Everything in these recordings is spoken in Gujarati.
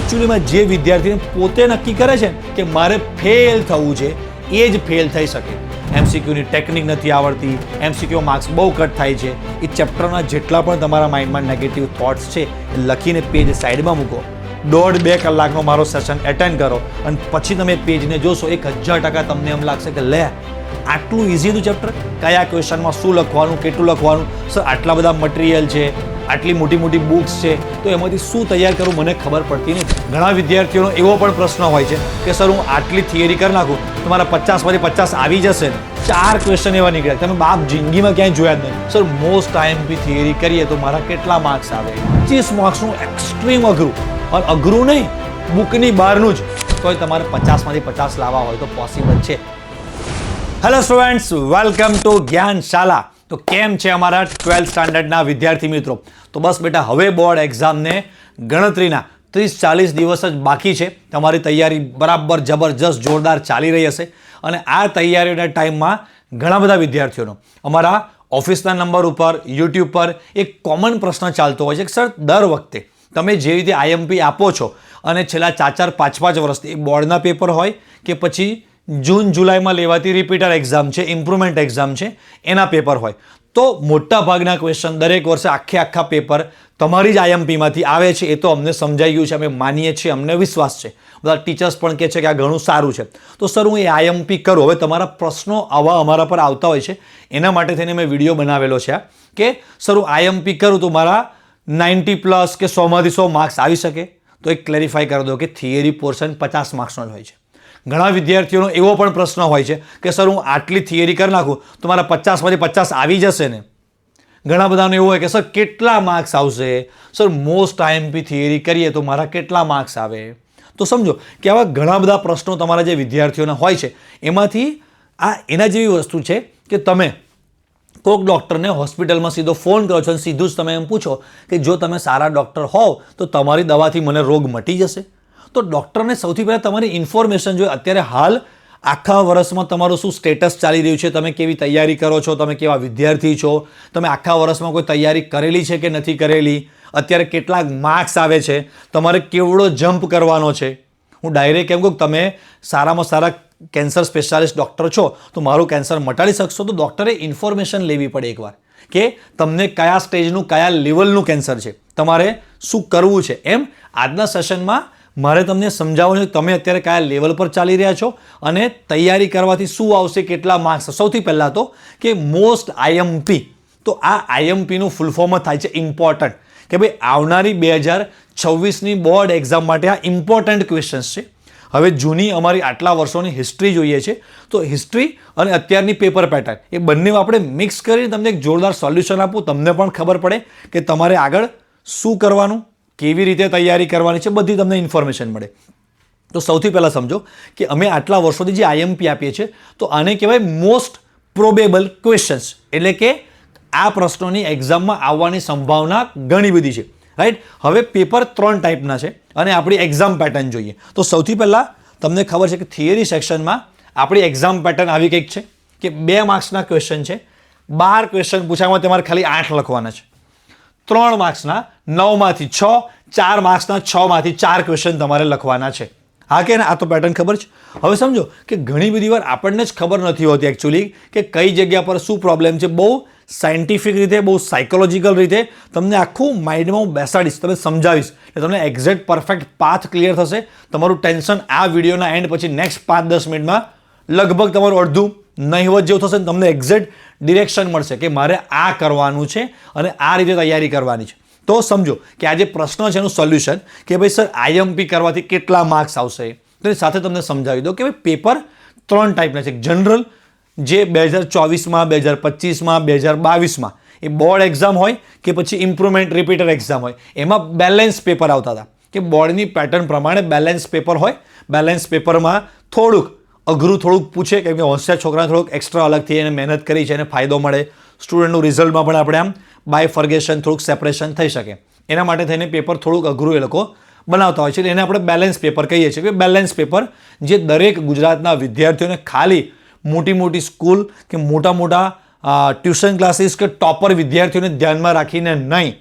એકચ્યુઅલીમાં જે વિદ્યાર્થીને પોતે નક્કી કરે છે કે મારે ફેલ થવું છે એ જ ફેલ થઈ શકે. એમસીક્યુની ટેકનિક નથી આવડતી, એમસીક્યુ માર્ક્સ બહુ કટ થાય છે, એ ચેપ્ટરના જેટલા પણ તમારા માઇન્ડમાં નેગેટિવ થોટ્સ છે એ લખીને પેજ સાઈડમાં મૂકો. 1.5-2 કલાકનો મારો સેશન એટેન્ડ કરો અને પછી તમે પેજને જોશો 1000% તમને એમ લાગશે કે લે આટલું ઇઝી હતું ચેપ્ટર, કયા ક્વેશ્ચનમાં શું લખવાનું, કેટલું લખવાનું, સર આટલા બધા મટીરિયલ છે, આટલી મોટી મોટી બુક્સ છે, તો એમાંથી શું તૈયાર કરું મને ખબર પડતી નહીં. ઘણા વિદ્યાર્થીઓનો એવો પણ પ્રશ્ન હોય છે કે સર હું આટલી થિયરી કરી નાખું તો મારા 50માંથી 50 આવી જશે ને. 4 ક્વેશ્ચન એવા નીકળ્યા તમે બાપ જિંદગીમાં ક્યાંય જોયા જ નહીં. સર મોસ્ટ આઈએમપી થિયરી કરીએ તો મારા કેટલા માર્ક્સ આવે? 25 માર્ક્સનું એક્સ્ટ્રીમ અઘરું, અને અઘરું નહીં બુકની બહારનું જ, તોય તમારે 50માંથી 50 લાવવા હોય તો પોસિબલ છે. Hello students, welcome to Gyanshala. તો કેમ છે અમારા 12th સ્ટાન્ડર્ડના વિદ્યાર્થી મિત્રો? તો બસ બેટા, હવે બોર્ડ એક્ઝામને ગણતરીના 30-40 દિવસ જ બાકી છે. તમારી તૈયારી બરાબર જબરજસ્ત જોરદાર ચાલી રહી હશે અને આ તૈયારીના ટાઈમમાં ઘણા બધા વિદ્યાર્થીઓનો અમારા ઓફિસના નંબર ઉપર યુટ્યુબ પર એક કોમન પ્રશ્ન ચાલતો હોય છે કે સર દર વખતે તમે જે રીતે આઈએમપી આપો છો અને છેલ્લા 4-4, 5-5 વર્ષથી બોર્ડના પેપર હોય કે પછી જૂન જુલાઈમાં લેવાતી રિપીટર એક્ઝામ છે, ઇમ્પ્રુવમેન્ટ એક્ઝામ છે, એના પેપર હોય, તો મોટા ભાગના ક્વેશ્ચન દરેક વર્ષે આખા પેપર તમારી જ આઈએમપીમાંથી આવે છે. એ તો અમને સમજાઈ ગયું છે, અમે માનીએ છીએ, અમને વિશ્વાસ છે. બધા ટીચર્સ પણ કહે છે કે આ ઘણું સારું છે. તો સર હું એ આઈએમપી કરું, હવે તમારા પ્રશ્નો આવા અમારા પર આવતા હોય છે, એના માટે થઈને મેં વિડીયો બનાવેલો છે કે સર હું આઈએમપી કરું તો મારા 90+ કે 100માંથી 100 માર્ક્સ આવી શકે. તો એક ક્લેરિફાઈ કરી દો કે થિયરી પોર્શન 50 માર્ક્સનો જ હોય છે. ઘણા વિદ્યાર્થીઓનો એવો પણ પ્રશ્ન હોય છે કે સર હું આટલી થિયરી કરી નાખું તો મારા 50માંથી 50 આવી જશે ને. ઘણા બધાનો એવું હોય કે સર કેટલા માર્ક્સ આવશે? સર મોસ્ટ આઈએમપી થિયરી કરીએ તો મારા કેટલા માર્ક્સ આવે? તો સમજો કે આવા ઘણા બધા પ્રશ્નો તમારા જે વિદ્યાર્થીઓના હોય છે, એમાંથી આ એના જેવી વસ્તુ છે કે તમે કોઈક ડૉક્ટરને હોસ્પિટલમાં સીધો ફોન કરો છો અને સીધું જ તમે એમ પૂછો કે જો તમે સારા ડૉક્ટર હોવ તો તમારી દવાથી મને રોગ મટી જશે. તો ડૉક્ટરને સૌથી પહેલાં તમારી ઇન્ફોર્મેશન જોઈએ. અત્યારે હાલ આખા વર્ષમાં તમારું શું સ્ટેટસ ચાલી રહ્યું છે, તમે કેવી તૈયારી કરો છો, તમે કેવા વિદ્યાર્થી છો, તમે આખા વર્ષમાં કોઈ તૈયારી કરેલી છે કે નથી કરેલી, અત્યારે કેટલા માર્ક્સ આવે છે, તમારે કેવડો જમ્પ કરવાનો છે. હું ડાયરેક્ટ એમ કહું કે તમે સારામાં સારા કેન્સર સ્પેશિયાલિસ્ટ ડૉક્ટર છો તો મારું કેન્સર મટાડી શકશો. તો ડૉક્ટરે ઇન્ફોર્મેશન લેવી પડે એકવાર કે તમને કયા સ્ટેજનું કયા લેવલનું કેન્સર છે, તમારે શું કરવું છે. એમ આજના સેશનમાં મારે તમને સમજાવવાનું છે કે તમે અત્યારે કયા લેવલ પર ચાલી રહ્યા છો અને તૈયારી કરવાથી શું આવશે, કેટલા માર્ક્સ. સૌથી પહેલાં તો કે મોસ્ટ આઈએમપી, તો આ આઈએમપીનું ફૂલ ફોર્મ થાય છે ઇમ્પોર્ટન્ટ, કે ભાઈ આવનારી 2026ની બોર્ડ એક્ઝામ માટે આ ઇમ્પોર્ટન્ટ ક્વેશ્ચન્સ છે. હવે જૂની અમારી આટલા વર્ષોની હિસ્ટ્રી જોઈએ છે તો હિસ્ટ્રી અને અત્યારની પેપર પેટર્ન એ બંને આપણે મિક્સ કરીને તમને એક જોરદાર સોલ્યુશન આપું, તમને પણ ખબર પડે કે તમારે આગળ શું કરવાનું, કેવી રીતે તૈયારી કરવાની છે, બધી તમને ઇન્ફોર્મેશન મળે. તો સૌથી પહેલાં સમજો કે અમે આટલા વર્ષોથી જે આઈએમપી આપીએ છીએ તો આને કહેવાય મોસ્ટ પ્રોબેબલ ક્વેશ્ચન્સ, એટલે કે આ પ્રશ્નોની એક્ઝામમાં આવવાની સંભાવના ઘણી બધી છે. રાઈટ. હવે પેપર 3 ટાઈપના છે અને આપણી એક્ઝામ પેટર્ન જોઈએ. તો સૌથી પહેલાં તમને ખબર છે કે થિયરી સેક્શનમાં આપણી એક્ઝામ પેટર્ન આવી કંઈક છે કે 2 માર્ક્સના ક્વેશ્ચન છે, 12 ક્વેશ્ચન પૂછામાં તમારે ખાલી 8 લખવાના છે. 3 માર્ક્સના 9માંથી 6, 4 માર્ક્સના 6માંથી 4 ક્વેશ્ચન તમારે લખવાના છે. હા કે આ તો પેટર્ન ખબર છે. હવે સમજો કે ઘણી બધી વાર આપણને જ ખબર નથી હોતી એકચ્યુઅલી કે કઈ જગ્યા પર શું પ્રોબ્લેમ છે. બહુ સાયન્ટિફિક રીતે, બહુ સાયકોલોજીકલ રીતે તમને આખું માઇન્ડમાં હું બેસાડીશ, તમે સમજાવીશ એટલે તમને એક્ઝેક્ટ પરફેક્ટ પાથ ક્લિયર થશે. તમારું ટેન્શન આ વિડીયોના એન્ડ પછી નેક્સ્ટ 5-10 મિનિટમાં લગભગ તમારું અડધું નહીવત જેવું થશે. તમને એક્ઝેક્ટ ડિરેક્શન મળશે કે મારે આ કરવાનું છે અને આ રીતે તૈયારી કરવાની છે. તો સમજો કે આ જે પ્રશ્ન છે એનું સોલ્યુશન કે ભાઈ સર આઈએમપી કરવાથી કેટલા માર્ક્સ આવશે, તો એ સાથે તમને સમજાવી દો કે ભાઈ પેપર 3 ટાઈપના છે. જનરલ જે 2024માં, 2025માં, 2022માં એ બોર્ડ એક્ઝામ હોય કે પછી ઇમ્પ્રુવમેન્ટ રિપીટર એક્ઝામ હોય, એમાં બેલેન્સ પેપર આવતા હતા કે બોર્ડની પેટર્ન પ્રમાણે બેલેન્સ પેપર હોય. બેલેન્સ પેપરમાં થોડુંક અઘરું થોડુંક પૂછે કેમ કે હોશિયાર છોકરાને થોડુંક એક્સ્ટ્રા અલગથી એને મહેનત કરી છે, એને ફાયદો મળે. સ્ટુડન્ટનું રિઝલ્ટમાં પણ આપણે આમ બાયફર્ગેશન થોડુંક સેપરેશન થઈ શકે, એના માટે થઈને પેપર થોડુંક અઘરું એ લોકો બનાવતા હોય છે. એને આપણે બેલેન્સ પેપર કહીએ છીએ કે બેલેન્સ પેપર જે દરેક ગુજરાતના વિદ્યાર્થીઓને ખાલી મોટી મોટી સ્કૂલ કે મોટા મોટા ટ્યુશન ક્લાસીસ કે ટોપર વિદ્યાર્થીઓને ધ્યાનમાં રાખીને નહીં,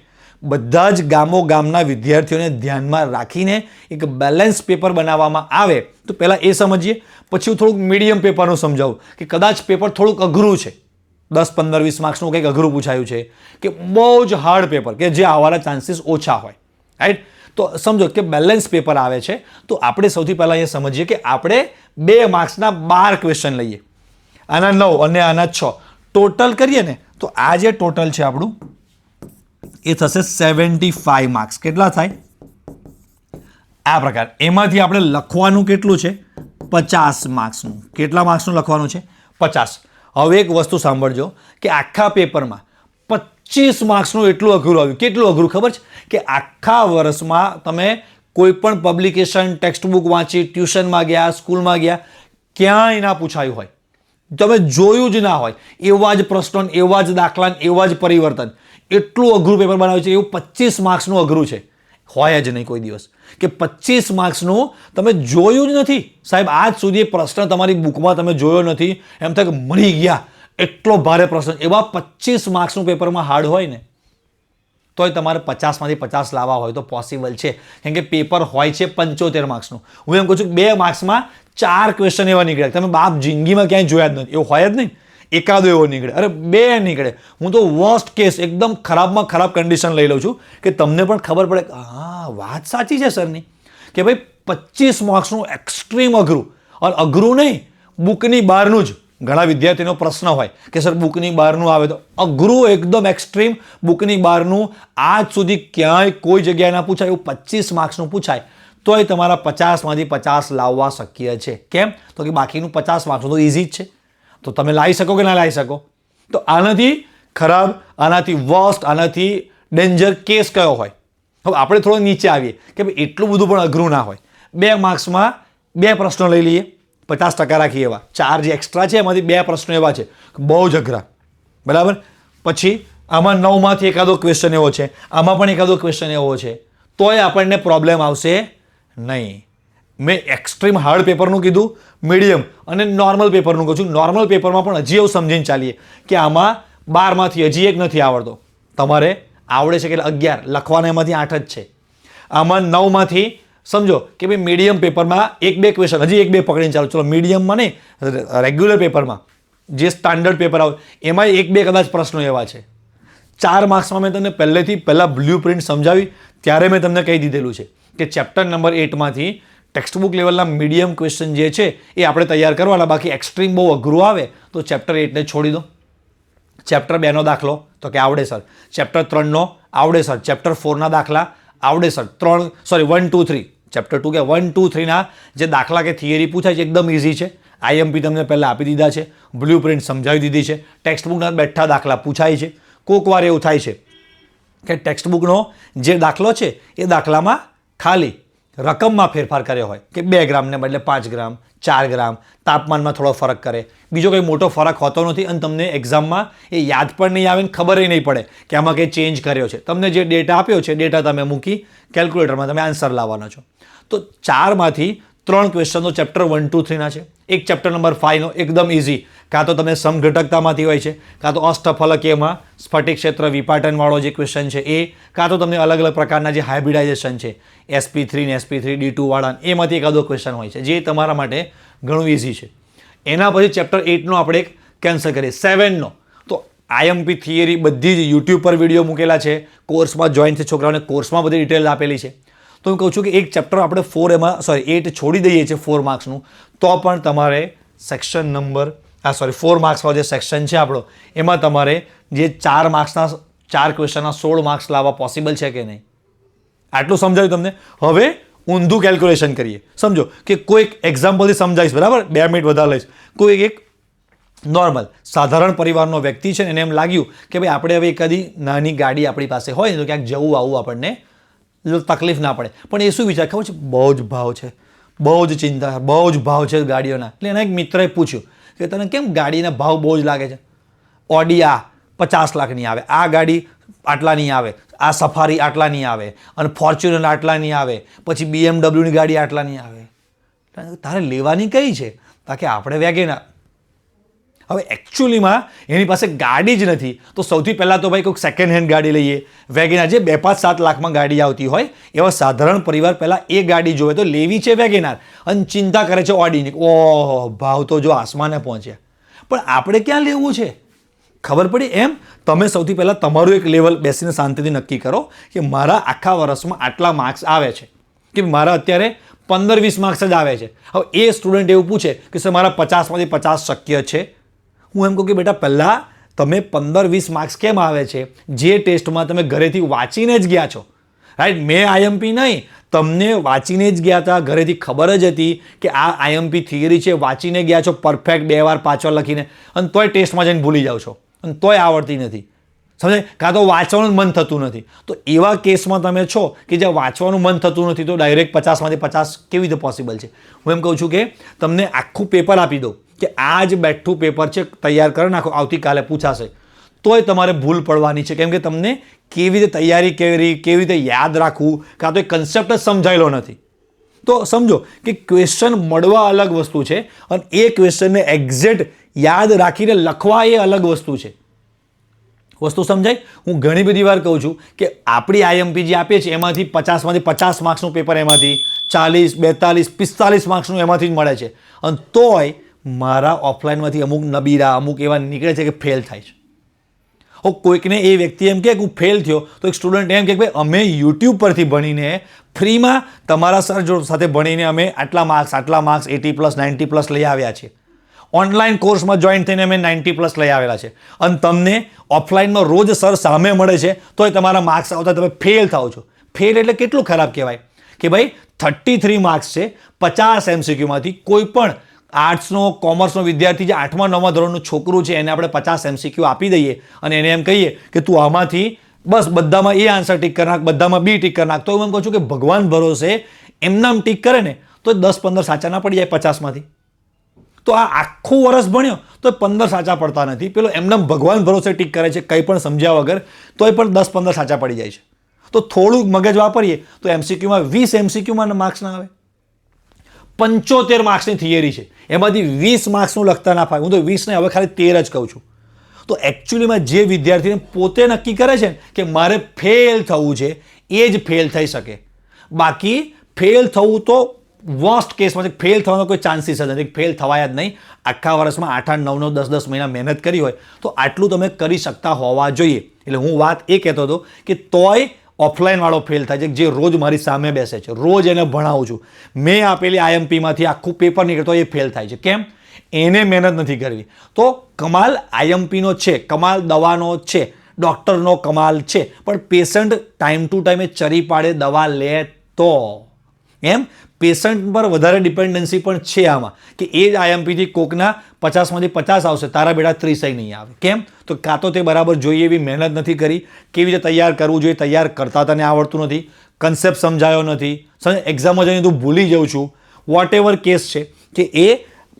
બધા જ ગામના વિદ્યાર્થીઓને ધ્યાનમાં રાખીને એક બેલેન્સ પેપર બનાવવામાં આવે તો પહેલાં એ સમજીએ, પછી હું થોડુંક મીડિયમ પેપરનું સમજાવું કે કદાચ પેપર થોડુંક અઘરું છે, 10, 15, 20 માર્ક્સનું કંઈક અઘરું પૂછાયું છે કે બહુ જ હાર્ડ પેપર કે જે આવવાના ચાન્સીસ ઓછા હોય, રાઈટ? તો સમજો કે બેલેન્સ પેપર આવે છે તો આપણે સૌથી પહેલાં એ સમજીએ કે આપણે 2 માર્ક્સના 12 ક્વેશ્ચન લઈએ, આના 9 અને આના 6 ટોટલ કરીએ ને તો આ જે ટોટલ છે આપણું એ થશે 75 માર્ક્સ. કેટલા થાય? આ પ્રકાર. એમાંથી આપણે લખવાનું કેટલું છે? 50 માર્ક્સનું. કેટલા માર્ક્સનું લખવાનું છે? 50. હવે એક વસ્તુ સાંભળજો કે આખા પેપરમાં 25 માર્ક્સનું એટલું અઘરું આવ્યું. કેટલું અઘરું ખબર છે? કે આખા વર્ષમાં તમે કોઈ પણ પબ્લિકેશન, ટેક્સ્ટ બુક વાંચી, ટ્યુશનમાં ગયા, સ્કૂલમાં ગયા, ક્યાંય ના પૂછાયું હોય, તમે જોયું જ ના હોય એવા જ પ્રશ્નો, એવા જ દાખલા, એવા જ પરિવર્તન, એટલું અઘરું પેપર બનાવ્યું છે. એવું 25 માર્ક્સનું અઘરું છે, હોય જ નહીં કોઈ દિવસ કે 25 માર્ક્સનું તમે જોયું જ નથી. સાહેબ આજ સુધી પ્રશ્ન તમારી બુકમાં તમે જોયો નથી, એમ થાય કે મળી ગયા, એટલો ભારે પ્રશ્ન. એવા 25 માર્ક્સનું પેપરમાં હાર્ડ હોય ને તોય તમારે 50માંથી 50 લાવવા હોય તો પોસિબલ છે, કેમ કે પેપર હોય છે 75 માર્ક્સનું. હું એમ કહું છું કે 2 માર્ક્સમાં 4 ક્વેશ્ચન એવા નીકળે તમે બાપ જિંદગીમાં ક્યાંય જોયા જ નથી, એવું હોય જ નહીં. એકાદો એવો નીકળે, અરે 2 નીકળે. હું તો વર્સ્ટ કેસ એકદમ ખરાબમાં ખરાબ કન્ડિશન લઈ લઉં છું કે તમને પણ ખબર પડે હા વાત સાચી છે સરની કે ભાઈ 25 માર્ક્સનું એક્સ્ટ્રીમ અઘરું. અને અઘરું નહીં, બુકની બહારનું જ. ઘણા વિદ્યાર્થીનો પ્રશ્ન હોય કે સર બુકની બહારનું આવે તો અઘરું, એકદમ એક્સ્ટ્રીમ, બુકની બહારનું આજ સુધી ક્યાંય કોઈ જગ્યાએ ના પૂછાય એવું 25 માર્ક્સનું પૂછાય તોય તમારા 50માંથી 50 લાવવા શક્ય છે. કેમ? તો કે બાકીનું 50 માર્ક્સનું તો ઇઝી જ છે, તો તમે લાવી શકો કે ના લાવી શકો? તો આનાથી ખરાબ, આનાથી વર્સ્ટ, આનાથી ડેન્જર કેસ કયો હોય? હવે આપણે થોડો નીચે આવીએ કે ભાઈ એટલું બધું પણ અઘરું ના હોય. 2 માર્ક્સમાં 2 પ્રશ્નો લઈ લઈએ, 50% રાખીએ એવા. 4 જે એક્સ્ટ્રા છે એમાંથી 2 પ્રશ્નો એવા છે બહુ જ અઘરા, બરાબર? પછી આમાં 9માંથી એકાદો ક્વેશ્ચન એવો છે, આમાં પણ એકાદો ક્વેશ્ચન એવો છે, તોય આપણને પ્રોબ્લેમ આવશે નહીં. મેં એક્સ્ટ્રીમ હાર્ડ પેપરનું કીધું, મીડિયમ અને નોર્મલ પેપરનું કહું છું. નોર્મલ પેપરમાં પણ હજી એવું સમજીને ચાલીએ કે આમાં 12માંથી હજી એક નથી આવડતો, તમારે આવડે છે કે 11, લખવાના એમાંથી 8 જ છે. આમાં 9માંથી સમજો કે ભાઈ મીડિયમ પેપરમાં 1-2 ક્વેશ્ચન, હજી 1-2 પકડીને ચાલો, ચલો મીડિયમમાં નહીં, રેગ્યુલર પેપરમાં જે સ્ટાન્ડર્ડ પેપર આવે એમાં 1-2 કદાચ પ્રશ્નો એવા છે. 4 માર્ક્સમાં મેં તમને પહેલાં બ્લુ પ્રિન્ટ સમજાવી ત્યારે મેં તમને કહી દીધેલું છે કે ચેપ્ટર નંબર 8માંથી ટેક્સ્ટબુક લેવલના મીડિયમ ક્વેશ્ચન જે છે એ આપણે તૈયાર કરવાના. બાકી એક્સ્ટ્રીમ બહુ અઘરું આવે તો ચેપ્ટર 8ને છોડી દો. ચેપ્ટર 2નો દાખલો તો કે આવડે સર, ચેપ્ટર 3નો આવડે સર, ચેપ્ટર 4ના દાખલા આવડે સર, 1, 2, 3 ચેપ્ટર 2 કે 1, 2, 3ના જે દાખલા કે થિયરી પૂછાય છે એકદમ ઇઝી છે. આઈએમપી તમને પહેલાં આપી દીધા છે, બ્લુ પ્રિન્ટ સમજાવી દીધી છે, ટેક્સ્ટબુકના બેઠા દાખલા પૂછાય છે. કોઈક વાર એવું થાય છે કે ટેક્સ્ટબુકનો જે દાખલો છે એ દાખલામાં ખાલી રકમમાં ફેરફાર કર્યો હોય કે 2 ગ્રામને બદલે 5 ગ્રામ, 4 ગ્રામ, તાપમાનમાં થોડો ફરક કરે, બીજો કંઈ મોટો ફરક હોતો નથી અને તમને એક્ઝામમાં એ યાદ પણ નહીં આવે ને ખબર નહીં પડે કે આમાં કંઈ ચેન્જ કર્યો છે. તમને જે ડેટા આપ્યો છે ડેટા તમે મૂકી કેલ્ક્યુલેટરમાં તમે આન્સર લાવવાનો છો. તો 4માંથી 3 ક્વેશ્ચનો ચેપ્ટર 1, 2, 3ના છે. એક ચેપ્ટર નંબર 5નો એકદમ ઇઝી, કાં તો તમે સમઘટકતામાંથી હોય છે, કાં તો અષ્ટફલકીયમાં સ્ફટિક ક્ષેત્ર વિપાટનવાળો જે ક્વેશ્ચન છે એ, કાં તો તમને અલગ અલગ પ્રકારના જે હાઇબ્રિડાઇઝેશન છે SP3 ને SP3 D2 વાળા એમાંથી એકાદો ક્વેશ્ચન હોય છે જે તમારા માટે ઘણું ઇઝી છે. એના પછી ચેપ્ટર 8નો આપણે એક કેન્સલ કરીએ. 7નો તો આઈએમપી થિયરી બધી જ યુટ્યુબ પર વિડીયો મૂકેલા છે, કોર્સમાં જોઈન છે છોકરાઓને, કોર્સમાં બધી ડિટેલ આપેલી છે. તો હું કહું છું કે એક ચેપ્ટર આપણે 8 છોડી દઈએ છીએ 4 માર્ક્સનું તો પણ તમારે સેક્શન નંબર 4 માર્ક્સનો જે સેક્શન છે આપણો એમાં તમારે જે 4 માર્ક્સના 4 ક્વેશ્ચનના 16 માર્ક્સ લાવવા પોસિબલ છે કે નહીં? આટલું સમજાયું તમને. હવે ઊંધું કેલ્ક્યુલેશન કરીએ. સમજો કે કોઈક એક્ઝામ્પલથી સમજાવીશ, બરાબર? 2 મિનિટ વધારે લઈશ. કોઈ એક નોર્મલ સાધારણ પરિવારનો વ્યક્તિ છે એને એમ લાગ્યું કે ભાઈ આપણે હવે એકાદી નાની ગાડી આપણી પાસે હોય ને તો ક્યાંક જવું આવું આપણને તકલીફ ના પડે. પણ એ શું વિચાર ખબર છે? બહુ જ ભાવ છે, બહુ જ ચિંતા, બહુ જ ભાવ છે ગાડીઓના. એટલે એના એક મિત્રએ પૂછ્યું કે તને કેમ ગાડીના ભાવ બહુ જ લાગે છે? ઓડી આ 50 લાખની આવે, આ ગાડી આટલાની આવે, આ સફારી આટલાની આવે, અને ફોર્ચ્યુનર આટલાની આવે, પછી BMW ની ગાડી આટલાની આવે. તારે લેવાની કઈ છે? તાકે આપણે વેગેનાર. હવે એકચ્યુઅલીમાં એની પાસે ગાડી જ નથી તો સૌથી પહેલાં તો ભાઈ કોઈક સેકન્ડ હેન્ડ ગાડી લઈએ. વેગેનાર જે 2-5-7 લાખમાં ગાડી આવતી હોય એવા સાધારણ પરિવાર પહેલાં એ ગાડી જોવે તો લેવી છે વેગેનાર અને ચિંતા કરે છે ઓડીની. ઓહો, ભાવ તો જો આસમાને પહોંચ્યા. પણ આપણે ક્યાં લેવું છે ખબર પડી એમ. તમે સૌથી પહેલાં તમારું એક લેવલ બેસીને શાંતિથી નક્કી કરો કે મારા આખા વર્ષમાં આટલા માર્ક્સ આવે છે, કે મારા અત્યારે 15-20 માર્ક્સ જ આવે છે. હવે એ સ્ટુડન્ટ એવું પૂછે કે સર મારા 50માંથી 50 શક્ય છે. હું એમ કહું કે બેટા પહેલાં તમે 15-20 માર્ક્સ કેમ આવે છે? જે ટેસ્ટમાં તમે ઘરેથી વાંચીને જ ગયા છો, રાઈટ. મેં આઈએમપી નહીં, તમને વાંચીને જ ગયા હતા, ઘરેથી ખબર જ હતી કે આ આઈએમપી થિયરી છે, વાંચીને ગયા છો પરફેક્ટ 2 વાર 5 વાર લખીને, અને તોય ટેસ્ટમાં જઈને ભૂલી જાઓ છો અને તોય આવડતી નથી. સમજાય? કાં તો વાંચવાનું મન થતું નથી. તો એવા કેસમાં તમે છો કે જ્યાં વાંચવાનું મન થતું નથી તો ડાયરેક્ટ 50માંથી 50 કેવી રીતે પોસિબલ છે? હું એમ કહું છું કે તમને આખું પેપર આપી દો કે આ જ બેઠું પેપર છે, તૈયાર કરી નાખો, આવતીકાલે પૂછાશે. તોય તમારે ભૂલ પડવાની છે, કેમ કે તમને કેવી રીતે તૈયારી કરવી, કેવી રીતે યાદ રાખવું, કાં તો એ કન્સેપ્ટ જ સમજાયેલો નથી. તો સમજો કે ક્વેશ્ચન મળવા અલગ વસ્તુ છે અને એ ક્વેશ્ચનને એક્ઝેક્ટ યાદ રાખીને લખવા એ અલગ વસ્તુ છે. વસ્તુ સમજાય? હું ઘણી બધી વાર કહું છું કે આપણી આઈએમપી જે આપીએ છીએ એમાંથી 50માંથી 50 માર્ક્સનું પેપર એમાંથી 40, 42, 45 માર્ક્સનું એમાંથી જ મળે છે. અને તોય મારા ઓફલાઈનમાંથી અમુક નબીરા અમુક એવા નીકળે છે કે ફેલ થાય છે. હવે કોઈકને એ વ્યક્તિ એમ કહે કે હું ફેલ થયો તો એક સ્ટુડન્ટ એમ કહે કે ભાઈ અમે યુટ્યુબ પરથી ભણીને ફ્રીમાં તમારા સર જો સાથે ભણીને અમે આટલા માર્ક્સ 80+, 90+ લઈ આવ્યા છે. ઓનલાઈન કોર્સમાં જોઈન થઈને અમે 90+ લઈ આવેલા છે. અને તમને ઓફલાઈનમાં રોજ સર સામે મળે છે તોય તમારા માર્ક્સ આવતા તમે ફેલ થાઓ છો. ફેલ એટલે કેટલું ખરાબ કહેવાય કે ભાઈ 33 માર્ક્સ છે 50 MCQમાંથી. કોઈ પણ આર્ટ્સનો કોમર્સનો વિદ્યાર્થી જે 8મા 9મા ધોરણનું છોકરું છે એને આપણે 50 MCQ આપી દઈએ અને એને એમ કહીએ કે તું આમાંથી બસ બધામાં એ આન્સર ટીક કરી નાખ, બધામાં બી ટીક કરી નાખ. તો હું એમ કહું છું કે ભગવાન ભરોસે એમનામ ટીક કરે ને તો 10-15 સાચા ના પડી જાય 50માંથી. તો આ આખું વર્ષ ભણ્યો તો 15 સાચા પડતા નથી. પેલો એમનામ ભગવાન ભરોસે ટીક કરે છે કંઈ પણ સમજ્યા વગર, તોય પણ 10-15 સાચા પડી જાય છે. તો થોડુંક મગજ વાપરીએ તો MCQમાં 20 MCQમાં માર્ક્સ ના આવે. 75 માર્ક્સની થિયરી છે, એમાંથી 20 માર્ક્સનું લખતા ના ફાવે. હું તો 20 ને હવે ખાલી 13 જ કહું છું. તો એકચ્યુઅલીમાં જે વિદ્યાર્થીને પોતે નક્કી કરે છે કે મારે ફેલ થવું છે એ જ ફેલ થઈ શકે. બાકી ફેલ થવું તો વર્સ્ટ કેસમાં ફેલ થવાનો કોઈ ચાન્સીસ જ નથી. ફેલ થવાય જ નહીં. આખા વર્ષમાં 8-8, 9-9, 10-10 મહિના મહેનત કરી હોય તો આટલું તમે કરી શકતા હોવા જોઈએ. એટલે હું વાત એ કહેતો હતો કે તોય ઓફલાઈન વાળો ફેલ થાય છે, જે રોજ મારી સામે બેસે છે, રોજ એને ભણાવું છું, મેં આપેલી આઈએમપીમાંથી આખું પેપર નીકળતો એ ફેલ થાય છે. કેમ? એને મહેનત નથી કરવી. તો કમાલ આઈએમપીનો છે, કમાલ દવાનો છે, ડૉક્ટરનો કમાલ છે, પણ પેશન્ટ ટાઈમ ટુ ટાઈમ ચરી પાડે દવા લે તો. એમ પેશન્ટ પર વધારે ડિપેન્ડન્સી પણ છે આમાં કે એ જ આઈએમપીથી કોકના 50માંથી 50 આવશે, તારા બેટા 30 નહીં આવે. કેમ? તો કાં તો તે બરાબર જોઈએ એવી મહેનત નથી કરી, કેવી રીતે તૈયાર કરવું જોઈએ તૈયાર કરતા તને આવડતું નથી, કન્સેપ્ટ સમજાયો નથી, એક્ઝામમાં જઈને તું ભૂલી જાઉં છું, વોટ એવર કેસ છે કે એ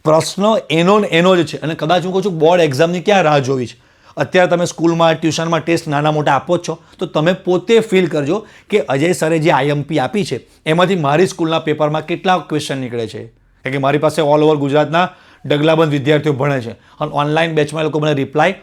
પ્રશ્ન એનો જ છે. અને કદાચ હું કહું છું બોર્ડ એક્ઝામની ક્યાં રાહ જોવી છે? અત્યારે તમે સ્કૂલમાં ટ્યુશનમાં ટેસ્ટ નાના મોટા આપો જ છો તો તમે પોતે ફીલ કરજો કે અજય સરે જે આઈએમપી આપી છે એમાંથી મારી સ્કૂલના પેપરમાં કેટલા ક્વેશ્ચન નીકળે છે. કારણ કે મારી પાસે ઓલ ઓવર ગુજરાતના ડગલાબંધ વિદ્યાર્થીઓ ભણે છે અને ઓનલાઈન બેચમાં એ લોકો મને રિપ્લાય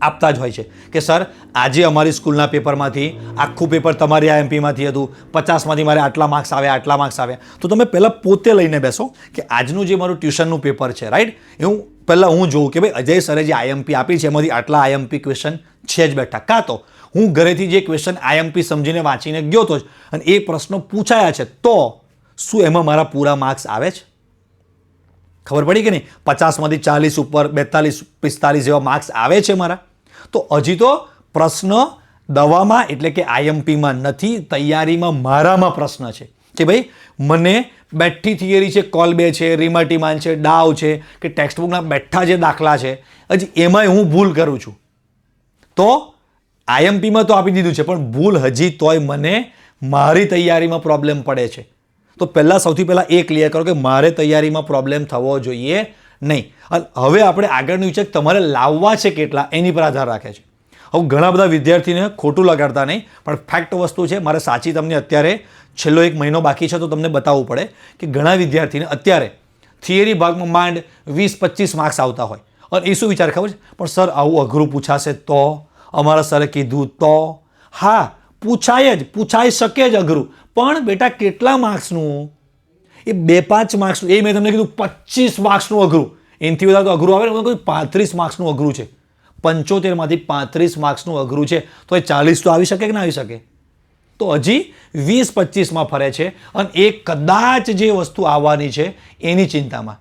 આપતા જ હોય છે કે સર આજે અમારી સ્કૂલના પેપરમાંથી આખું પેપર તમારી આઈએમપીમાંથી હતું, 50માંથી મારે આટલા માર્ક્સ આવ્યા. તો તમે પહેલાં પોતે લઈને બેસો કે આજનું જે મારું ટ્યુશનનું પેપર છે, રાઈટ, એવું પહેલાં હું જોઉં કે ભાઈ અજય સરે જે આઈએમપી આપી છે એમાંથી આટલા આઈએમપી ક્વેશ્ચન છે જ બેઠા. કાં તો હું ઘરેથી જે ક્વેશ્ચન આઈએમપી સમજીને વાંચીને ગયો તો જ અને એ પ્રશ્નો પૂછાયા છે તો શું એમાં મારા પૂરા માર્ક્સ આવે છે? ખબર પડી કે નહીં? 50માંથી 40 ઉપર 42, 45 જેવા માર્ક્સ આવે છે મારા. તો હજી તો પ્રશ્ન દવામાં એટલે કે આઈએમપીમાં નથી, તૈયારીમાં મારામાં પ્રશ્ન છે કે ભાઈ મને બેઠી થિયરી છે, કોલ 2 છે, રીમાટીમાન છે, ડાવ છે કે ટેક્સ્ટબુકના બેઠા જે દાખલા છે હજી એમાંય હું ભૂલ કરું છું. તો આઈએમપીમાં તો આપી દીધું છે પણ ભૂલ હજી તોય મને મારી તૈયારીમાં પ્રોબ્લેમ પડે છે. તો સૌથી પહેલાં એ ક્લિયર કરો કે મારે તૈયારીમાં પ્રોબ્લેમ થવો જોઈએ નહીં. અને હવે આપણે આગળનું વિચાર તમારે લાવવા છે કેટલા એની પર આધાર રાખે છે. હવે ઘણા બધા વિદ્યાર્થીને ખોટું લગાડતા નહીં, પણ ફેક્ટ વસ્તુ છે, મારે સાચી તમને અત્યારે છેલ્લો 1 મહિનો બાકી છે તો તમને બતાવવું પડે કે ઘણા વિદ્યાર્થીને અત્યારે થિયરી ભાગમાં માંડ 20-25 માર્ક્સ આવતા હોય અને એ શું વિચાર ખબર છે, પણ સર આવું અઘરું પૂછાશે તો, અમારા સરે કીધું તો. હા, પૂછાઈ શકે જ અઘરું, પણ બેટા કેટલા માર્ક્સનું? એ 2-5 માર્ક્સનું. એ મેં તમને કીધું 25 માર્ક્સનું અઘરું. એનાથી વધારે તો અઘરું આવે ને, 35 માર્ક્સનું અઘરું છે. 75માંથી 35 માર્ક્સનું અઘરું છે, તો એ 40 તો આવી શકે કે ના આવી શકે? તો હજી 20-25માં ફરે છે, અને એ કદાચ જે વસ્તુ આવવાની છે એની ચિંતામાં.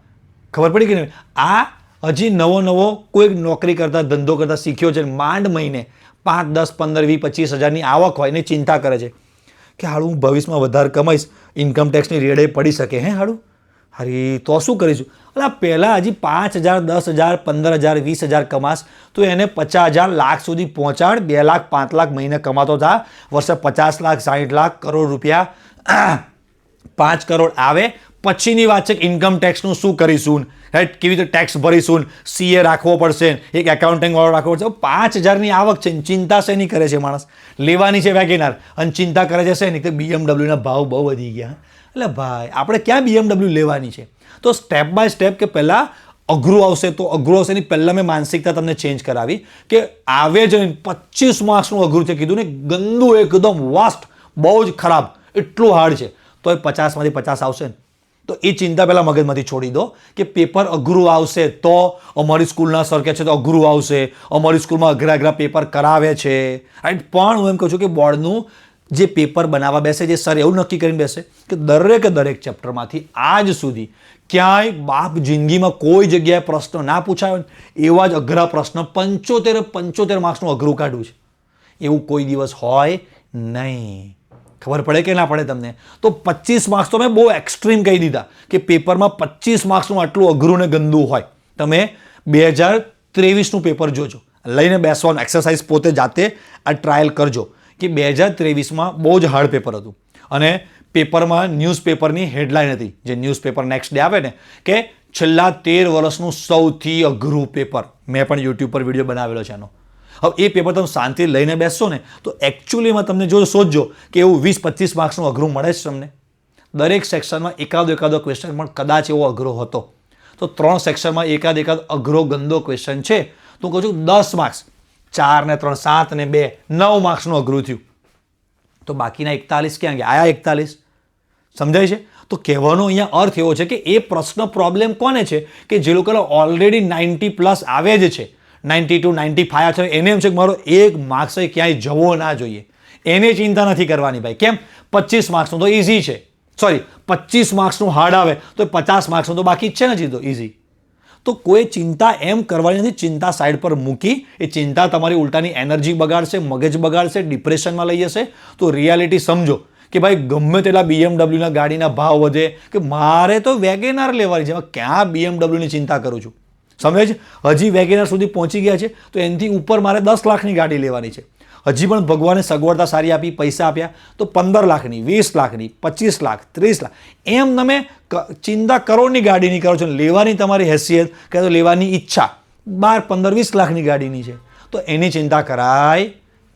ખબર પડી કે નહીં? આ હજી નવો કોઈ નોકરી કરતા, ધંધો કરતા શીખ્યો છે, માંડ મહિને 5, 10, 15, 20, 25 હજારની આવક હોય એની ચિંતા કરે છે કે હાડું હું ભવિષ્યમાં વધારે કમાઈશ, ઇન્કમ ટેક્સની રેડે પડી શકે. હાડું અરે તો શું કરીશું? એટલે પહેલાં હજી 5,000, 10,000, 15,000, 20,000 કમાશ, તો એને 50,000 લાખ સુધી પહોંચાડ. 2 લાખ 5 લાખ મહિને કમાતો થા, વર્ષે 50 લાખ 60 લાખ કરોડ રૂપિયા 5 કરોડ આવે. પછીની વાત છે કે ઇન્કમ ટેક્સનું શું કરીશું, રાઈટ? કેવી રીતે ટેક્સ ભરીશું, CA રાખવો પડશે, એક એકાઉન્ટિંગ વાળો રાખવો પડશે. 5,000ની આવક છે, ચિંતા શેની કરે છે માણસ? લેવાની છે વેગેનાર, અને ચિંતા કરે છે શેની? કે BMW ના ભાવ બહુ વધી ગયા. એટલે ભાઈ આપણે ક્યાં BMW લેવાની છે? તો સ્ટેપ બાય સ્ટેપ, કે પહેલાં અઘરું આવશે તો અઘરું આવશે. એની પહેલાં મેં માનસિકતા તમને ચેન્જ કરાવી કે આવે જ 25 માર્ક્સનું અઘરું છે કીધું ને, ગંદુ, એકદમ વર્સ્ટ, બહુ જ ખરાબ, એટલું હાર્ડ છે, તો એ 50માંથી 50 આવશે ને. તો એ ચિંતા પહેલાં મગજમાંથી છોડી દો કે પેપર અઘરું આવશે તો અમારી સ્કૂલના સર કહે છે તો અઘરું આવશે, અમારી સ્કૂલમાં અઘરા પેપર કરાવે છે, રાઈટ? પણ હું એમ કહું છું કે બોર્ડનું જે પેપર બનાવવા બેસે, જે સર એવું નક્કી કરીને બેસે કે દરેક ચેપ્ટરમાંથી આજ સુધી ક્યાંય બાપ જિંદગીમાં કોઈ જગ્યાએ પ્રશ્ન ના પૂછાયો ને એવા જ અઘરા પ્રશ્ન 75 માર્ક્સનું અઘરું કાઢ્યું છે, એવું કોઈ દિવસ હોય નહીં. ખબર પડે કે ના પડે તમને? તો 25 માર્ક્સ તો મેં બહુ એક્સ્ટ્રીમ કહી દીધા કે પેપરમાં 25 માર્ક્સનું આટલું અઘરું ને ગંદુ હોય. તમે 2023નું પેપર જોજો, લઈને બેસવાનું, એક્સરસાઇઝ પોતે જાતે આ ટ્રાયલ કરજો કે 2023માં બહુ જ હાર્ડ પેપર હતું, અને પેપરમાં ન્યૂઝપેપરની હેડલાઇન હતી, જે ન્યૂઝપેપર નેક્સ્ટ ડે આવે ને, કે છેલ્લા 13 વર્ષનું સૌથી અઘરું પેપર. મેં પણ યુટ્યુબ પર વિડીયો બનાવેલો છે એનો. હવે એ પેપર તમે શાંતિ લઈને બેસશો ને તો એકચ્યુઅલીમાં તમને જો સોચજો કે એવું 20-25 માર્ક્સનું અઘરું મળે છે તમને. દરેક સેક્શનમાં એકાદો ક્વેશ્ચન પણ કદાચ એવો અઘરો હતો, તો 3 સેક્શનમાં એકાદ અઘરો ગંદો ક્વેશ્ચન છે, તો હું કહું છું 10 માર્ક્સ, 4 ને 3 7 ને 2 9 માર્ક્સનું અઘરું થયું. તો બાકીના 41 ક્યાં ગયા? આયા 41. સમજાય છે? તો કહેવાનો અહીંયા અર્થ એવો છે કે એ પ્રશ્ન પ્રોબ્લેમ કોને છે કે જે લોકોને ઓલરેડી 90+ આવે જ છે, 92, 95 છે, એને એમ છે કે મારો 1 માર્ક્સ ક્યાંય જવો ના જોઈએ, એને ચિંતા નથી કરવાની ભાઈ. કેમ? 25 માર્ક્સનું તો ઇઝી છે, સોરી 25 માર્ક્સનું હાર્ડ આવે તો 50 માર્ક્સનું તો બાકી જ છે ને, જીતો ઇઝી. તો કોઈ ચિંતા એમ કરવાની નથી, ચિંતા સાઈડ પર મૂકી. એ ચિંતા તમારી ઉલટાની એનર્જી બગાડશે, મગજ બગાડશે, ડિપ્રેશનમાં લઈ જશે. તો રિયાલિટી સમજો કે ભાઈ ગમે તેટલા BMWના ગાડીના ભાવ વધે, કે મારે તો વેગેનાર લેવાની છે, ક્યાં BMWની ચિંતા કરું છું? સમજે છે? હજી વેગેનાર સુધી પહોંચી ગયા છે, તો એનાથી ઉપર મારે 10 લાખની ગાડી લેવાની છે. હજી પણ ભગવાને સગવડતા સારી આપી, પૈસા આપ્યા, તો 15 લાખની, 20 લાખની, 25 લાખ, 30 લાખ, એમ તમે ચિંતા કરોડની ગાડીની કરો છો. લેવાની તમારી હેસિયત કે તો લેવાની ઈચ્છા 12, 15, 20 લાખની ગાડીની છે, તો એની ચિંતા કરાય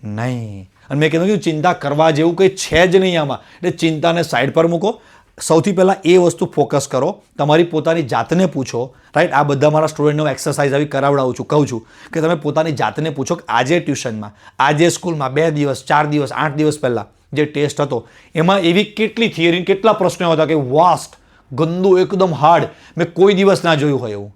નહીં. અને મેં કીધું ચિંતા કરવા જેવું કંઈ છે જ નહીં આમાં, એટલે ચિંતાને સાઈડ પર મૂકો. સૌથી પહેલાં એ વસ્તુ ફોકસ કરો, તમારી પોતાની જાતને પૂછો, રાઈટ? આ બધા મારા સ્ટુડન્ટનો એક્સરસાઇઝ આવી કરાવડાવું છું, કહું છું કે તમે પોતાની જાતને પૂછો કે આજે ટ્યુશનમાં, આજે સ્કૂલમાં 2 દિવસ, 4 દિવસ, 8 દિવસ પહેલાં જે ટેસ્ટ હતો એમાં એવી કેટલી થિયરી, કેટલા પ્રશ્નો હતા કે વાસ્ટ, ગંદુ, એકદમ હાર્ડ, મેં કોઈ દિવસ ના જોયું હોય એવું.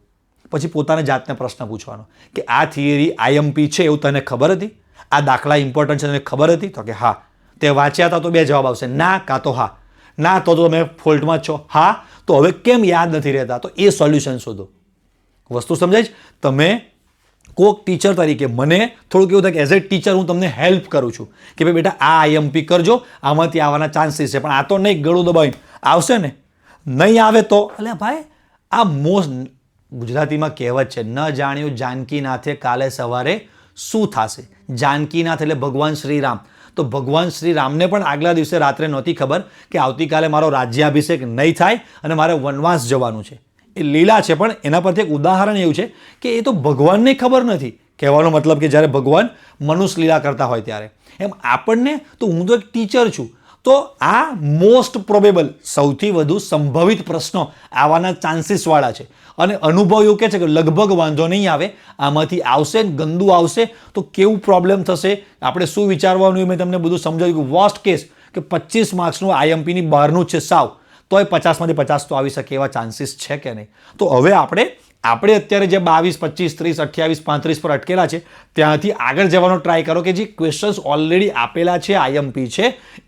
પછી પોતાને જાતને પ્રશ્ન પૂછવાનો કે આ થિયરી IMP છે એવું તને ખબર હતી? આ દાખલા ઇમ્પોર્ટન્ટ છે તને ખબર હતી? તો કે હા. તે વાંચ્યા હતા તો 2 જવાબ આવશે, ના કાં તો હા. ના તો તમે ફોલ્ટમાં છો, હા તો હવે કેમ યાદ નથી રહેતા? તો એ સોલ્યુશન શોધો. વસ્તુ સમજાય છે? તમે કોક ટીચર તરીકે મને થોડુંક એવું થાય કે એઝ એ ટીચર હું તમને હેલ્પ કરું છું કે ભાઈ બેટા આ IMP કરજો, આમાંથી આવવાના ચાન્સીસ છે, પણ આ તો નહીં ગળું દબાવીને આવશે ને, નહીં આવે તો એટલે ભાઈ આ મોસ્ટ ગુજરાતીમાં કહેવત છે, ન જાણ્યું જાનકીનાથે કાલે સવારે શું થશે. જાનકીનાથ એટલે ભગવાન શ્રી રામ. તો ભગવાન શ્રી રામને પણ આગલા દિવસે રાત્રે નહોતી ખબર કે આવતીકાલે મારો રાજ્યાભિષેક નહીં થાય અને મારે વનવાસ જવાનું છે. એ લીલા છે, પણ એના પરથી એક ઉદાહરણ એવું છે કે એ તો ભગવાનને ખબર નથી. કહેવાનો મતલબ કે જ્યારે ભગવાન મનુષ્ય લીલા કરતા હોય ત્યારે એમ આપણને, તો હું તો એક ટીચર છું, તો આ મોસ્ટ પ્રોબેબલ સૌથી વધુ સંભવિત પ્રશ્નો આવવાના ચાન્સીસવાળા છે. અને અનુભવ એવું કહે છે કે લગભગ વાંધો નહીં આવે, આમાંથી આવશે ગંદુ આવશે તો કેવું પ્રોબ્લેમ થશે, આપણે શું વિચારવાનું એ મેં તમને બધું સમજાવ્યું. વર્સ્ટ કેસ કે 25 માર્ક્સનું આઈએમપીની બહારનું છે સાવ, તોય 50માંથી 50 તો આવી શકે એવા ચાન્સીસ છે કે નહીં. તો હવે આપણે અત્યારે જે 22, 25, 30, 28, 35 પર અટકેલા છે ત્યાંથી આગળ જવાનો ટ્રાય કરો કે જે ક્વેશ્ચન્સ ઓલરેડી આપેલા છે, આઈએમપી છે,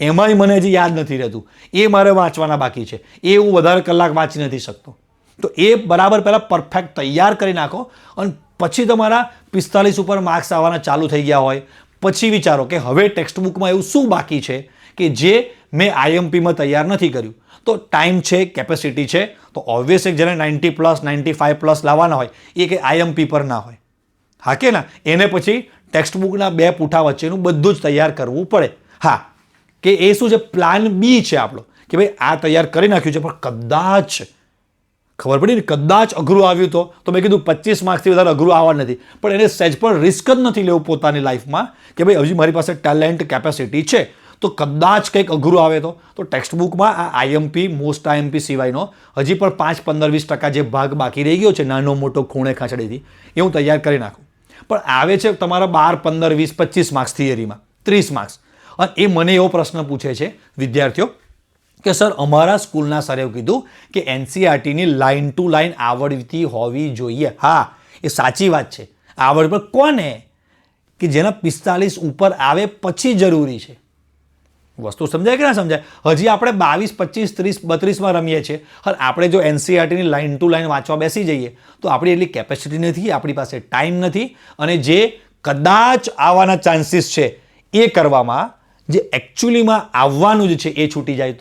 એમાંય મને હજી યાદ નથી રહેતું, એ મારે વાંચવાના બાકી છે, એ હું વધારે કલાક વાંચી નથી શકતો. તો એ બરાબર પહેલાં પરફેક્ટ તૈયાર કરી નાખો અને પછી તમારા 45 ઉપર માર્ક્સ આવવાના ચાલુ થઈ ગયા હોય પછી વિચારો કે હવે ટેક્સ્ટબુકમાં એવું શું બાકી છે કે જે મેં આઈએમપીમાં તૈયાર નથી કર્યું. તો ટાઈમ છે, કેપેસિટી છે, તો ઓબ્વિયસ એક જેને 90+, 95+ લાવવાના હોય એ કે આઈએમપી પર ના હોય, હા કે ના, એને પછી ટેક્સ્ટબુકના 2 પૂઠા વચ્ચેનું બધું જ તૈયાર કરવું પડે. હા, કે એ શું છે, પ્લાન બી છે આપણો કે ભાઈ આ તૈયાર કરી નાખ્યું છે પણ કદાચ ખબર પડી ને કદાચ અઘરું આવ્યું તો મેં કીધું 25 માર્ક્સથી વધારે અઘરું આવવા નથી, પણ એને સહેજ પણ રિસ્ક જ નથી લેવું પોતાની લાઈફમાં કે ભાઈ હજી મારી પાસે ટેલેન્ટ, કેપેસિટી છે, તો કદાચ કંઈક અઘરું આવે તો ટેક્સ્ટબુકમાં આ આઈએમપી, મોસ્ટ આઈએમપી સિવાયનો હજી પણ 5, 15, 20% જે ભાગ બાકી રહી ગયો છે નાનો મોટો ખૂણે ખાંચડીથી એ હું તૈયાર કરી નાખું. પણ આવે છે તમારા 12, 15, 20, 25 માર્ક્સ થિયરીમાં, 30 માર્ક્સ, અને એ મને એવો પ્રશ્ન પૂછે છે વિદ્યાર્થીઓ કે સર અમારા સ્કૂલના સરે એવું કીધું કે એનસીઈઆરટીની લાઇન ટુ લાઇન આવડતી હોવી જોઈએ. હા, એ સાચી વાત છે, આવડ પણ કોને કે જેના 45 ઉપર આવે પછી જરૂરી છે. વસ્તુ સમજાય કે ના સમજાય? હજી આપણે 22, 25, 30, 32માં રમીએ છીએ અને આપણે જો એનસીઈઆરટીની લાઇન ટુ લાઇન વાંચવા બેસી જઈએ તો આપણી એટલી કેપેસિટી નથી, આપણી પાસે ટાઈમ નથી, અને જે કદાચ આવવાના ચાન્સીસ છે એ કરવામાં જે એકચ્યુઅલીમાં આવવાનું જ છે એ છૂટી જાય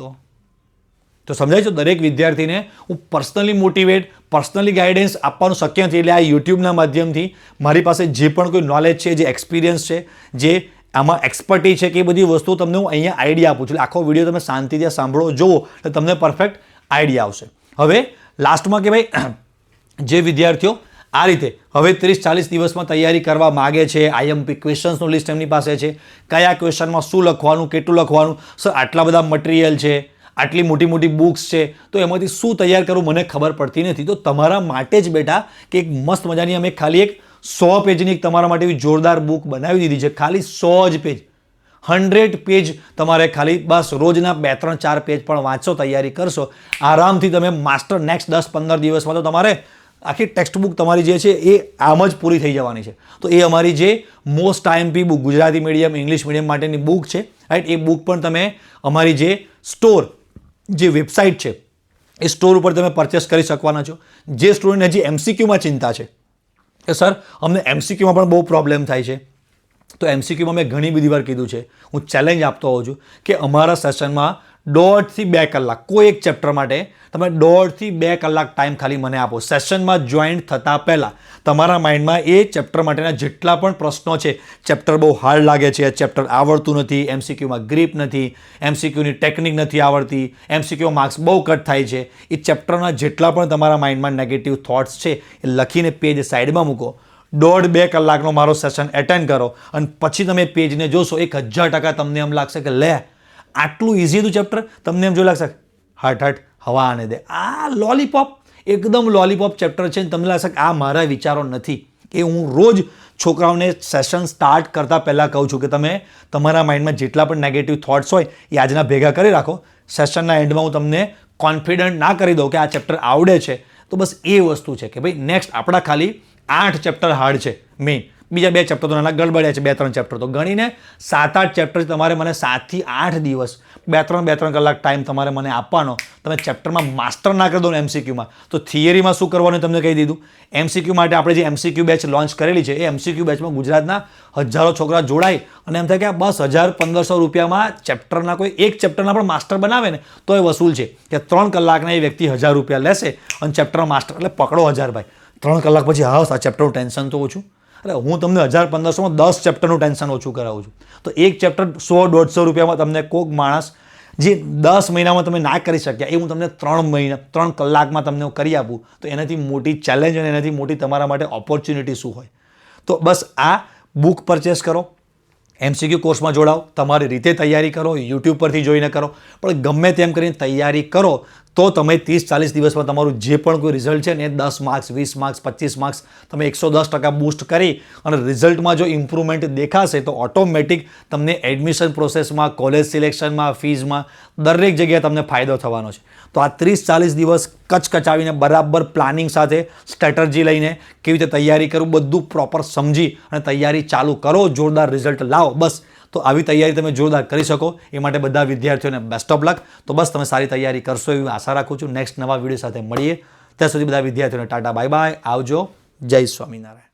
તો સમજાય છે. દરેક વિદ્યાર્થીને હું પર્સનલી મોટિવેટ, પર્સનલી ગાઈડન્સ આપવાનું શક્ય નથી. એટલે આ યુટ્યુબના માધ્યમથી મારી પાસે જે પણ કોઈ નોલેજ છે, જે એક્સપિરિયન્સ છે, જે આમાં એક્સપર્ટી છે કે એ બધી વસ્તુઓ તમને હું અહીંયા આઈડિયા આપું છું. એટલે આખો વિડીયો તમે શાંતિથી સાંભળો, જુઓ એટલે તમને પરફેક્ટ આઈડિયા આવશે. હવે લાસ્ટમાં કે ભાઈ જે વિદ્યાર્થીઓ આ રીતે હવે 30-40 દિવસમાં તૈયારી કરવા માગે છે, આઈએમપી ક્વેશ્ચન્સનું લિસ્ટ એમની પાસે છે, કયા ક્વેશ્ચનમાં શું લખવાનું, કેટલું લખવાનું, સર આટલા બધા મટીરિયલ છે, આટલી મોટી મોટી બુક્સ છે, તો એમાંથી શું તૈયાર કરવું મને ખબર પડતી નથી, તો તમારા માટે જ બેટા કે એક મસ્ત મજાની અમે ખાલી એક 100 પેજની એક તમારા માટે એવી જોરદાર બુક બનાવી દીધી છે. ખાલી 100 જ પેજ, 100 પેજ તમારે ખાલી બસ રોજના 2, 3, 4 પેજ પણ વાંચો, તૈયારી કરશો, આરામથી તમે માસ્ટર નેક્સ્ટ 10-15 દિવસમાં તો તમારે આખી ટેક્સ્ટબુક તમારી જે છે એ આમ જ પૂરી થઈ જવાની છે. તો એ અમારી જે most IMP book, Gujarati medium, English medium માટેની બુક છે, રાઈટ, એ બુક પણ તમે અમારી જે સ્ટોર, જે વેબસાઇટ છે એ સ્ટોર ઉપર તમે પરચેસ કરી શકવાના છો. જે સ્ટુડન્ટને હજી એમસીક્યુમાં ચિંતા છે કે સર અમને એમસીક્યુમાં પણ બહુ પ્રોબ્લેમ થાય છે, તો એમસીક્યુમાં મેં ઘણી બધી વાર કીધું છે, હું ચેલેન્જ આપતો હોઉં છું કે અમારા સેશનમાં 1.5 થી 2 કલાક કોઈ એક ચેપ્ટર માટે તમે 1.5 થી 2 કલાક ટાઈમ ખાલી મને આપો. સેશનમાં જોઈન્ટ થતાં પહેલાં તમારા માઇન્ડમાં એ ચેપ્ટર માટેના જેટલા પણ પ્રશ્નો છે, ચેપ્ટર બહુ હાર્ડ લાગે છે, ચેપ્ટર આવડતું નથી, એમસીક્યુમાં ગ્રીપ નથી, એમસીક્યુની ટેકનિક નથી આવડતી, એમસીક્યુ માર્ક્સ બહુ કટ થાય છે, એ ચેપ્ટરના જેટલા પણ તમારા માઇન્ડમાં નેગેટિવ થોટ્સ છે એ લખીને પેજ સાઈડમાં મૂકો. 1.5-2 કલાકનો મારો સેશન એટેન્ડ કરો અને પછી તમે પેજને જોશો, 1000% તમને એમ લાગશે કે લે આટલું ઇઝી હતું ચેપ્ટર, તમને એમ જો લાગશે હટ હવા આને દે, આ લોલીપોપ, એકદમ લોલીપોપ ચેપ્ટર છે, તમને લાગશે કે આ મારા વિચારો નથી. એ હું રોજ છોકરાઓને સેશન સ્ટાર્ટ કરતાં પહેલાં કહું છું કે તમે તમારા માઇન્ડમાં જેટલા પણ નેગેટિવ થોટ્સ હોય એ આજના ભેગા કરી રાખો. સેશનના એન્ડમાં હું તમને કોન્ફિડન્ટ ના કરી દઉં કે આ ચેપ્ટર આવડે છે, તો બસ એ વસ્તુ છે કે ભાઈ નેક્સ્ટ આપણા ખાલી 8 ચેપ્ટર હાર્ડ છે મેઇન, બીજા 2 ચેપ્ટર તો નાના ગડબડ્યા છે, 2-3 ચેપ્ટર, તો ગણીને 7-8 ચેપ્ટર તમારે મને 7 થી 8 દિવસ 2-3 કલાક ટાઈમ તમારે મને આપવાનો. તમે ચેપ્ટરમાં માસ્ટર ના કરી દો ને એમસીક્યુમાં, તો થિયરીમાં શું કરવાનું તમને કહી દીધું. એમસીક્યુ માટે આપણે જે એમસીક્યુ બેચ લોન્ચ કરેલી છે એ એમસીક્યુ બેચમાં ગુજરાતના હજારો છોકરા જોડાય અને એમ થાય કે બસ 1000-1500 રૂપિયામાં ચેપ્ટરના કોઈ એક ચેપ્ટરના પણ માસ્ટર બનાવે ને તો એ વસૂલ છે કે 3 કલાકના એ વ્યક્તિ 1000 રૂપિયા લેશે અને ચેપ્ટરમાં માસ્ટર એટલે પકડો 1000 ભાઈ, 3 કલાક પછી હા આ ચેપ્ટરનું ટેન્શન તો ઓછું. અરે હું તમને 1000-1500માં 10 ચેપ્ટરનું ટેન્શન ઓછું કરાવું છું. તો એક ચેપ્ટર 100-150 રૂપિયામાં તમને કોઈક માણસ જે 10 મહિનામાં તમે ના કરી શક્યા એ હું તમને 3 કલાકમાં તમને કરી આપું, તો એનાથી મોટી ચેલેન્જ અને એનાથી મોટી તમારા માટે ઓપોર્ચ્યુનિટી શું હોય. તો બસ આ બુક પરચેસ કરો, MCQ કોર્સમાં જોડાઓ, તમારી રીતે તૈયારી કરો, યુટ્યુબ પરથી જોઈને કરો, પણ ગમે તેમ કરીને તૈયારી કરો તો તમે 30-40 દિવસમાં તમારું જે પણ કોઈ રિઝલ્ટ છે ને 10 માર્ક્સ, 20 માર્ક્સ, 25 માર્ક્સ તમે 110% બૂસ્ટ કરી અને રિઝલ્ટમાં જો ઇમ્પ્રુવમેન્ટ દેખાશે તો ઓટોમેટિક તમને એડમિશન પ્રોસેસમાં, કોલેજ સિલેક્શનમાં, ફીઝમાં દરેક જગ્યાએ તમને ફાયદો થવાનો છે. તો આ 30-40 દિવસ કચકચાવીને બરાબર પ્લાનિંગ સાથે સ્ટ્રેટર્જી લઈને કેવી રીતે તૈયારી કરવું બધું પ્રોપર સમજી અને તૈયારી ચાલુ કરો, જોરદાર રિઝલ્ટ લાવો. બસ તો આવી તૈયારી તમે જોરદાર કરી શકો એ માટે બધા વિદ્યાર્થીઓને બેસ્ટ ઓફ લક. તો બસ તમે સારી તૈયારી કરશો એવી આશા રાખું છું. નેક્સ્ટ નવા વિડીયો સાથે મળીએ. ત્યાં સુધી બધા વિદ્યાર્થીઓને ટાટા, બાય બાય, આવજો. જય સ્વામિનારાયણ.